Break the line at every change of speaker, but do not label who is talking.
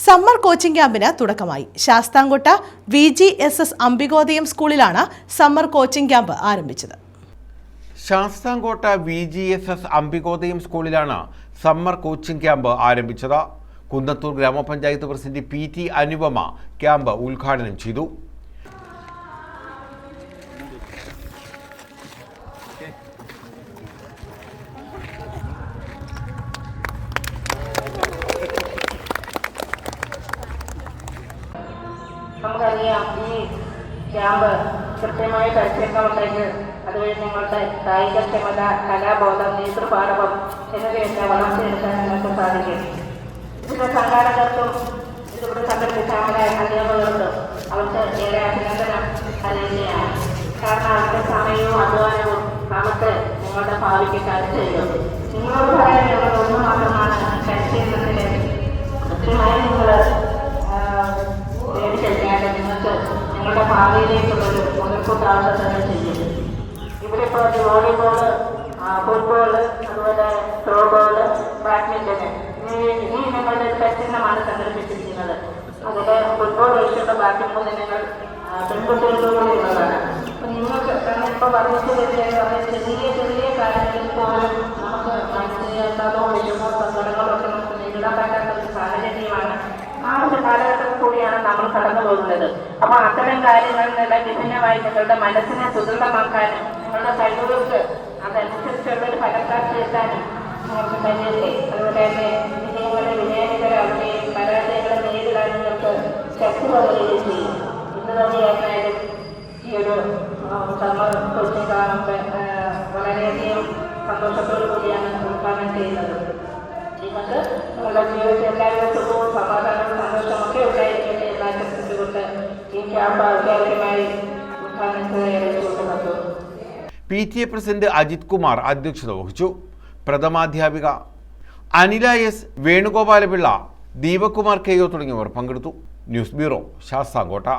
Summer coaching ക്യാമ്പിന് തുടക്കമായി. Sasthamkotta VGSS Ambikodayam സ്കൂളിലാണ് സമ്മർ കോച്ചിംഗ് ക്യാമ്പ് ആരംഭിച്ചത്.
ശാസ്താംകോട്ട VGSS അംബികോദയം സ്കൂളിലാണ് സമ്മർ കോച്ചിംഗ് ക്യാമ്പ് ആരംഭിച്ചത്. കുന്നത്തൂർ ഗ്രാമപഞ്ചായത്ത് പ്രസിഡന്റ് PT അനുപമ ക്യാമ്പ് ഉദ്ഘാടനം ചെയ്തു.
നമുക്കറിയാം, ഈ ക്യാമ്പ് കൃത്യമായ പരിശീലനമുണ്ടെങ്കിൽ അതുവഴി നിങ്ങളുടെ കായികക്ഷമത, കലാബോധം, നേതൃപാടവം എന്നിവയൊക്കെ വളർത്തിയെടുക്കാൻ നിങ്ങൾക്ക് സാധിക്കും. ഇതിന്റെ സംഘാടകർക്കും ഇതിവിടെ സംഘടിപ്പിച്ച നമ്മുടെ അധ്യാപകർക്കും അവർക്ക് ഏറെ അഭിനന്ദനം അറിയുകയാണ്. കാരണം അവരുടെ സമയവും അധ്വാനവും നമുക്ക് നിങ്ങളുടെ ഭാവിക്ക് കാഴ്ച ചെയ്യും. നിങ്ങളോട് പറയാനുള്ളത് ഒന്ന് മാത്രമാണ്, പരിശീലനത്തിന് കൃത്യമായി നിങ്ങൾ നേടിക്കഴിഞ്ഞാൽ നിങ്ങൾക്ക് നിങ്ങളുടെ ഭാവിയിലേക്കുള്ളൊരു മുതൽക്കൂട്ടാവുക തന്നെ ചെയ്യും. ഇവിടെ ഇപ്പോൾ വോളിബോള്, ഫുട്ബോള്, അതുപോലെ ത്രോബോള്, ബാഡ്മിൻ്റന് ഈ ഇനങ്ങളുടെ ഒരു പരിശീലനമാണ് സംഘടിപ്പിച്ചിരിക്കുന്നത്. അതിൽ ഫുട്ബോൾ ഒഴിച്ചുള്ള ബാക്കി 3 ഇനങ്ങൾ പെൺകുട്ടികൾക്കുള്ളതാണ്. അപ്പം നിങ്ങൾക്ക് ഇപ്പോൾ വർദ്ധിച്ചു വരുന്ന ചെറിയ ചെറിയ കാര്യങ്ങളിൽ പോലും നമുക്ക് മാനസികതോ വിഷമോ സങ്കടങ്ങളോ ഒക്കെ നമുക്ക് നേരിടാൻ പറ്റാത്ത ഒരു സാഹചര്യമാണ്. ആ ഒരു കാലഘട്ടത്തിൽ കൂടിയാണ് നമ്മൾ കടന്നു പോകുന്നത്. അപ്പോൾ അത്തരം കാര്യങ്ങളിലുള്ള വിഭിന്നമായി നിങ്ങളുടെ മനസ്സിനെ സുദൃഢമാക്കാനും നിങ്ങളുടെ കഴിവുകൾക്ക് അതനുസരിച്ചുള്ളൊരു ഫലപ്രാപ്തി എത്താനും നിങ്ങൾക്ക് കഴിയട്ടെ. അതുപോലെ തന്നെ വിജയങ്ങളെ വിജയകരാകുകയും പരാജയങ്ങളെ നേരിടാൻ നിങ്ങൾക്ക് ശക്തി പകരുകയും ചെയ്യും. ഇന്ന് തന്നെയായിരുന്നാലും ഈ ഒരു സമ്മർ കോച്ചിംഗ് ക്യാമ്പ് വളരെയധികം സന്തോഷത്തോടു കൂടിയാണ് ഉദ്ഘാടനം ചെയ്യുന്നത്. നിങ്ങൾക്ക് നിങ്ങളുടെ ജീവിതത്തിൽ എല്ലാവരും സുഖവും സമാധാനവും സന്തോഷമൊക്കെ ഉണ്ടായിരിക്കട്ടെ എന്ന് ആശംസിച്ചുകൊണ്ട് ഈ ക്യാമ്പ് ഔദ്യോഗികമായി ഉദ്ഘാടനം ചെയ്തുകൊണ്ടു.
PTA പ്രസിഡന്റ് അജിത് കുമാർ അധ്യക്ഷത വഹിച്ചു. പ്രഥമാധ്യാപിക അനില S, വേണുഗോപാലപിള്ള, ദീപകുമാർ KO തുടങ്ങിയവർ പങ്കെടുത്തു. News bureau, Sasthamkotta.